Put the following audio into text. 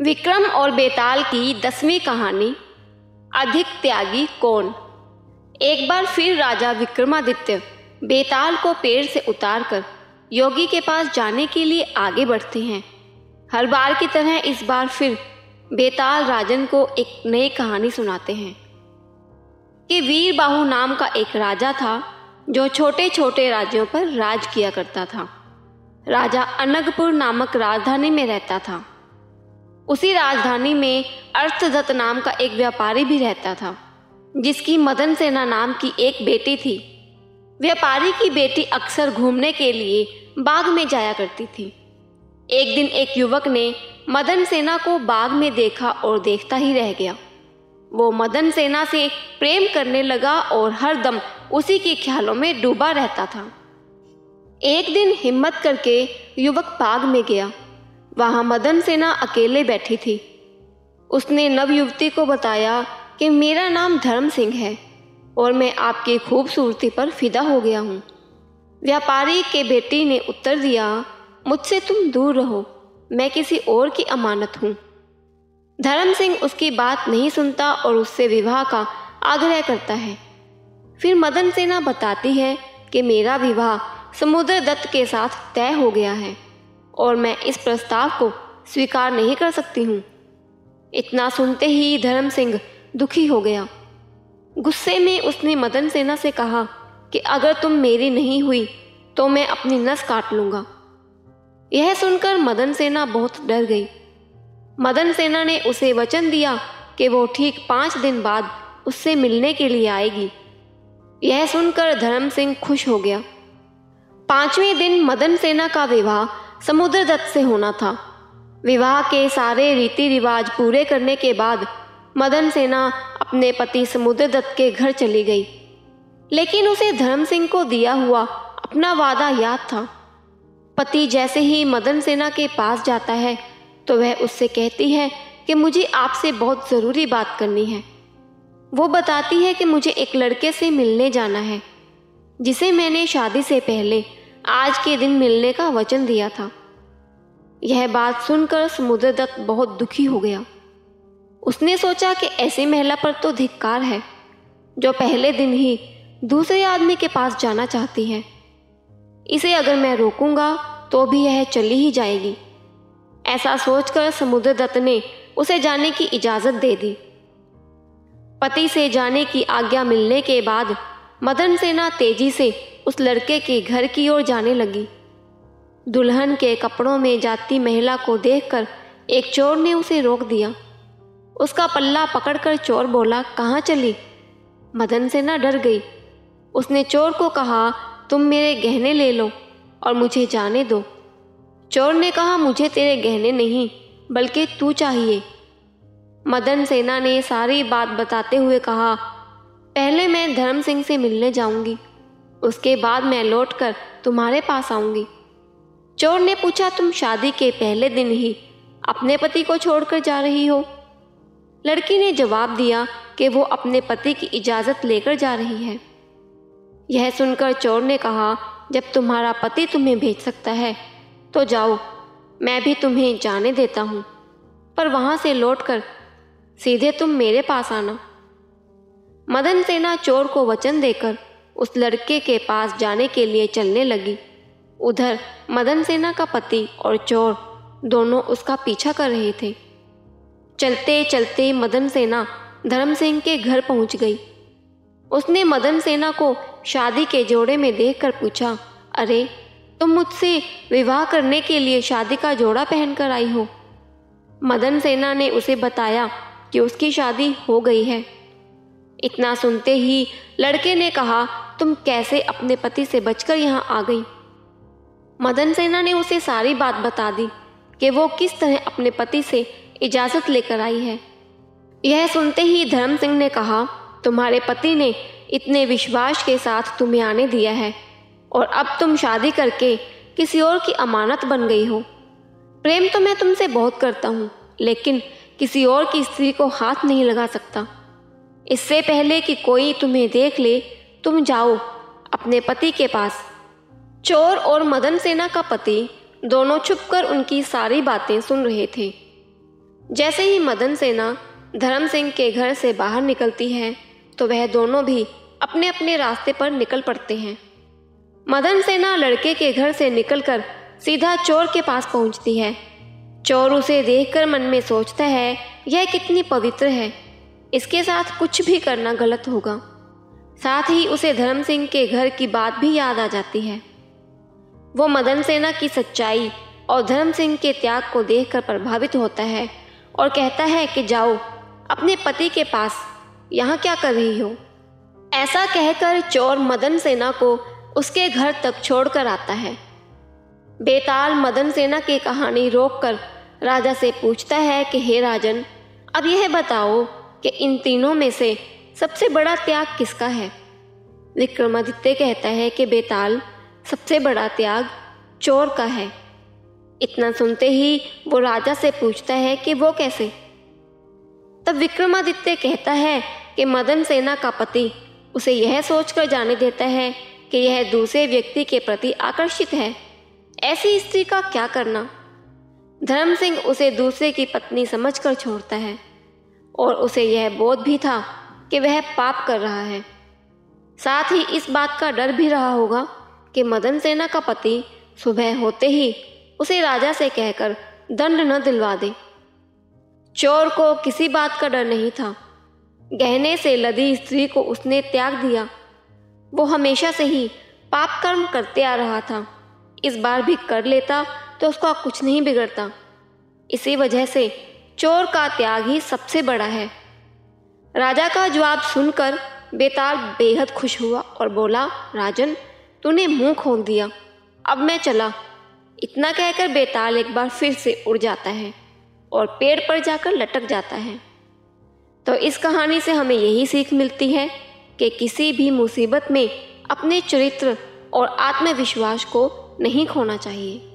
विक्रम और बेताल की 10वीं कहानी। अधिक त्यागी कौन। एक बार फिर राजा विक्रमादित्य बेताल को पेड़ से उतारकर योगी के पास जाने के लिए आगे बढ़ते हैं। हर बार की तरह इस बार फिर बेताल राजन को एक नई कहानी सुनाते हैं कि वीरबाहु नाम का एक राजा था जो छोटे छोटे राज्यों पर राज किया करता था। राजा अनगपुर नामक राजधानी में रहता था। उसी राजधानी में अर्थदत्त नाम का एक व्यापारी भी रहता था, जिसकी मदन सेना नाम की एक बेटी थी। व्यापारी की बेटी अक्सर घूमने के लिए बाग में जाया करती थी। एक दिन एक युवक ने मदन सेना को बाग में देखा और देखता ही रह गया। वो मदन सेना से प्रेम करने लगा और हर दम उसी के ख्यालों में डूबा रहता था। एक दिन हिम्मत करके युवक बाग में गया। वहां मदन सेना अकेले बैठी थी। उसने नवयुवती को बताया कि मेरा नाम धर्म सिंह है और मैं आपकी खूबसूरती पर फिदा हो गया हूँ। व्यापारी के बेटी ने उत्तर दिया, मुझसे तुम दूर रहो, मैं किसी और की अमानत हूँ। धर्म सिंह उसकी बात नहीं सुनता और उससे विवाह का आग्रह करता है। फिर मदन सेना बताती है कि मेरा विवाह समुद्रदत्त के साथ तय हो गया है और मैं इस प्रस्ताव को स्वीकार नहीं कर सकती हूँ। इतना सुनते ही धर्म सिंह दुखी हो गया। गुस्से में उसने मदन सेना से कहा कि अगर तुम मेरी नहीं हुई तो मैं अपनी नस काट लूँगा। यह सुनकर मदन सेना बहुत डर गई। मदन सेना ने उसे वचन दिया कि वो ठीक 5 दिन बाद उससे मिलने के लिए आएगी। यह सुनकर धर्म सिंह खुश हो गया। 5वें दिन मदन सेना का विवाह समुद्रदत्त से होना था। विवाह के सारे रीति रिवाज पूरे करने के बाद मदन सेना अपने पति समुद्रदत्त के घर चली गई। लेकिन उसे धर्म सिंह को दिया हुआ अपना वादा याद था। पति जैसे ही मदन सेना के पास जाता है तो वह उससे कहती है कि मुझे आपसे बहुत ज़रूरी बात करनी है। वो बताती है कि मुझे एक लड़के से मिलने जाना है, जिसे मैंने शादी से पहले आज के दिन मिलने का वचन दिया था। यह बात सुनकर समुद्रदत्त बहुत दुखी हो गया। उसने सोचा कि ऐसी महिला पर तो धिक्कार है जो पहले दिन ही दूसरे आदमी के पास जाना चाहती है। इसे अगर मैं रोकूंगा तो भी यह चली ही जाएगी। ऐसा सोचकर समुद्रदत्त ने उसे जाने की इजाज़त दे दी। पति से जाने की आज्ञा मिलने के बाद मदन सेना तेजी से उस लड़के के घर की ओर जाने लगी। दुल्हन के कपड़ों में जाती महिला को देखकर एक चोर ने उसे रोक दिया। उसका पल्ला पकड़कर चोर बोला, कहाँ चली? मदन सेना डर गई। उसने चोर को कहा, तुम मेरे गहने ले लो और मुझे जाने दो। चोर ने कहा, मुझे तेरे गहने नहीं बल्कि तू चाहिए। मदन सेना ने सारी बात बताते हुए कहा, पहले मैं धर्म सिंह से मिलने जाऊंगी, उसके बाद मैं लौटकर तुम्हारे पास आऊंगी। चोर ने पूछा, तुम शादी के पहले दिन ही अपने पति को छोड़कर जा रही हो? लड़की ने जवाब दिया कि वो अपने पति की इजाज़त लेकर जा रही है। यह सुनकर चोर ने कहा, जब तुम्हारा पति तुम्हें भेज सकता है तो जाओ, मैं भी तुम्हें जाने देता हूँ, पर वहाँ से लौटकर सीधे तुम मेरे पास आना। मदन सेना चोर को वचन देकर उस लड़के के पास जाने के लिए चलने लगी। उधर मदन सेना का पति और चोर दोनों उसका पीछा कर रहे थे। चलते चलते मदन सेना धर्म सिंह के घर पहुंच गई। उसने मदन सेना को शादी के जोड़े में देखकर पूछा, अरे तुम मुझसे विवाह करने के लिए शादी का जोड़ा पहनकर आई हो? मदन सेना ने उसे बताया कि उसकी शादी हो गई है। इतना सुनते ही लड़के ने कहा, तुम कैसे अपने पति से बचकर यहाँ आ गई? मदन सेना ने उसे सारी बात बता दी कि वो किस तरह अपने पति से इजाज़त लेकर आई है। यह सुनते ही धर्म सिंह ने कहा, तुम्हारे पति ने इतने विश्वास के साथ तुम्हें आने दिया है और अब तुम शादी करके किसी और की अमानत बन गई हो। प्रेम तो मैं तुमसे बहुत करता हूँ, लेकिन किसी और की स्त्री को हाथ नहीं लगा सकता। इससे पहले कि कोई तुम्हें देख ले, तुम जाओ अपने पति के पास। चोर और मदन सेना का पति दोनों छुपकर उनकी सारी बातें सुन रहे थे। जैसे ही मदन सेना धर्म सिंह के घर से बाहर निकलती है तो वह दोनों भी अपने अपने रास्ते पर निकल पड़ते हैं। मदन सेना लड़के के घर से निकलकर सीधा चोर के पास पहुंचती है। चोर उसे देखकर मन में सोचता है, यह कितनी पवित्र है, इसके साथ कुछ भी करना गलत होगा। साथ ही उसे धर्म सिंह के घर की बात भी याद आ जाती है। वो मदन सेना की सच्चाई और धर्म सिंह के त्याग को देखकर प्रभावित होता है और कहता है कि जाओ अपने पति के पास, यहाँ क्या कर रही हो। ऐसा कहकर चोर मदन सेना को उसके घर तक छोड़कर आता है। बेताल मदन सेना की कहानी रोककर राजा से पूछता है कि हे राजन, अब यह बताओ कि इन तीनों में से सबसे बड़ा त्याग किसका है। विक्रमादित्य कहता है कि बेताल, सबसे बड़ा त्याग चोर का है। इतना सुनते ही वो राजा से पूछता है कि वो कैसे। तब विक्रमादित्य कहता है कि मदन सेना का पति उसे यह सोचकर जाने देता है कि यह दूसरे व्यक्ति के प्रति आकर्षित है, ऐसी स्त्री का क्या करना। धर्म सिंह उसे दूसरे की पत्नी समझकर छोड़ता है और उसे यह बोध भी था कि वह पाप कर रहा है। साथ ही इस बात का डर भी रहा होगा कि मदन सेना का पति सुबह होते ही उसे राजा से कहकर दंड न दिलवा दे। चोर को किसी बात का डर नहीं था। गहने से लदी स्त्री को उसने त्याग दिया। वो हमेशा से ही पाप कर्म करते आ रहा था, इस बार भी कर लेता तो उसका कुछ नहीं बिगड़ता। इसी वजह से चोर का त्याग ही सबसे बड़ा है। राजा का जवाब सुनकर बेताल बेहद खुश हुआ और बोला, राजन, तूने मुंह खोल दिया, अब मैं चला। इतना कहकर बेताल एक बार फिर से उड़ जाता है और पेड़ पर जाकर लटक जाता है। तो इस कहानी से हमें यही सीख मिलती है कि किसी भी मुसीबत में अपने चरित्र और आत्मविश्वास को नहीं खोना चाहिए।